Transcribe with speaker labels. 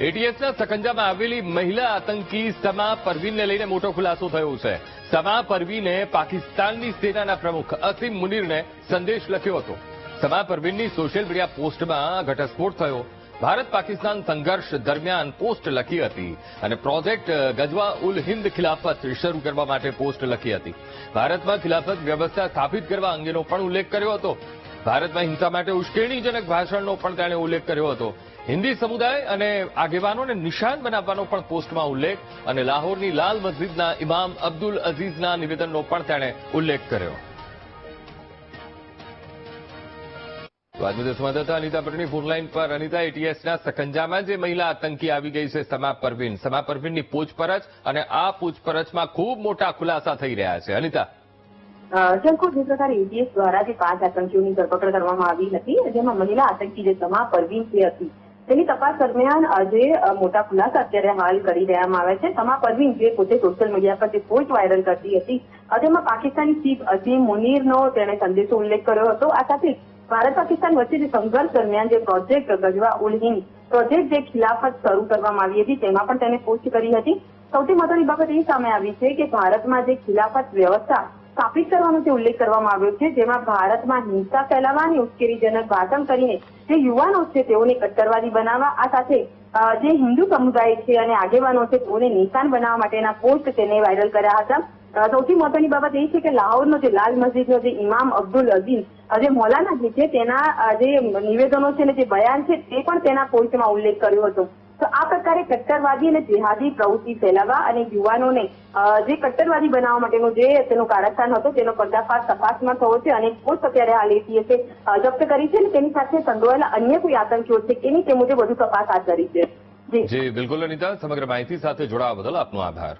Speaker 1: એટીએસના સકંજામાં આવેલી મહિલા આતંકી સમા પરવીનને લઈને મોટો ખુલાસો થયો છે. સમા પરવીને પાકિસ્તાનની સેનાના પ્રમુખ અસીમ મુનીરને સંદેશ લખ્યો હતો. સમા પરવીનની સોશિયલ મીડિયા પોસ્ટમાં ઘટસ્ફોટ થયો. ભારત પાકિસ્તાન સંઘર્ષ દરમિયાન પોસ્ટ લખી હતી અને પ્રોજેક્ટ ગજવા ઉલ હિન્દ ખિલાફત શરૂ કરવા માટે પોસ્ટ લખી હતી. ભારતમાં ખિલાફત વ્યવસ્થા સ્થાપિત કરવા અંગેનો પણ ઉલ્લેખ કર્યો હતો. ભારતમાં હિંસા માટે ઉશ્કેરણીજનક ભાષણનો પણ તેણે ઉલ્લેખ કર્યો હતો. હિન્દી સમુદાય અને આગેવાનોને નિશાન બનાવવાનો પણ પોસ્ટમાં ઉલ્લેખ અને લાહોરની લાલ મસ્જિદના ઇમામ અબ્દુલ અઝીઝના નિવેદનનો પણ તેણે ઉલ્લેખ કર્યો. સંવાદદાતા અનિતા પટણી ફોનલાઈન પર. અનિતા, એટીએસના સકંજામાં જે મહિલા આતંકી આવી ગઈ છે સમા પરવીનની પૂછપરછ અને આ પૂછપરછમાં ખૂબ મોટા ખુલાસા થઈ રહ્યા છે. અનિતા,
Speaker 2: શંકુ, જે પ્રકારે એટીએસ દ્વારા જે 5 આતંકીઓની ધરપકડ કરવામાં આવી હતી, જેમાં મહિલા આતંકી જે સમા પરવીન હતી તેની તપાસ દરમિયાન જે મોટા ખુલાસા અત્યારે હાલ કરી દેવામાં આવે છે. સમા પરવીન જે પોતે સોશિયલ મીડિયા પર જે પોસ્ટ વાયરલ કરતી હતી, તેમાં પાકિસ્તાની ચીફ અસીમ મુનીરનો તેણે સંદેશો ઉલ્લેખ કર્યો હતો. આ સાથે ભારત પાકિસ્તાન વચ્ચે જે સંઘર્ષ દરમિયાન જે પ્રોજેક્ટ ગજવા ઉલ હિન્દ પ્રોજેક્ટ જે ખિલાફત શરૂ કરવામાં આવી હતી તેમાં પણ તેને પોસ્ટ કરી હતી. સૌથી મહત્વની બાબત એ સામે આવી છે કે ભારતમાં જે ખિલાફત વ્યવસ્થા સ્થાપિત કરવાનો જે ઉલ્લેખ કરવામાં આવ્યો છે, જેમાં ભારતમાં હિંસા ફેલાવવાની ઉશ્કેરણીજનક ભાષણ કરીને જે યુવાનો છે તેઓને કટ્ટરવાદી બનાવવા, આ સાથે જે હિન્દુ સમુદાય છે અને આગેવાનો છે તેઓને નિશાન બનાવવા માટેના પોસ્ટ તેને વાયરલ કર્યા હતા. સૌથી મહત્વની બાબત એ છે કે લાહોરનો જે લાલ મસ્જિદનો જે ઇમામ અબ્દુલ અઝીઝ જે મૌલાના જે છે તેના જે નિવેદનો છે ને જે બયાન છે તે પણ તેના પોસ્ટમાં ઉલ્લેખ કર્યો હતો. તો આ પ્રકારે કટ્ટરવાદી અને જેહાદી પ્રવૃત્તિ ફેલાવવા અને યુવાનોને જે કટ્ટરવાદી બનાવવા માટેનો જે તેનો કારસ્તાન હતો તેનો પર્દાફાશ તપાસમાં થયો છે અને પોસ્ટ અત્યારે હાલ એટીએસે જપ્ત કરી છે અને તેની સાથે સંડોવાયેલા અન્ય કોઈ આતંકીઓ છે તેની તે મુજબ વધુ તપાસ હાથ ધરી છે.
Speaker 1: જી બિલકુલ અનિતા, સમગ્ર માહિતી સાથે જોડાવા બદલ આપનો આભાર.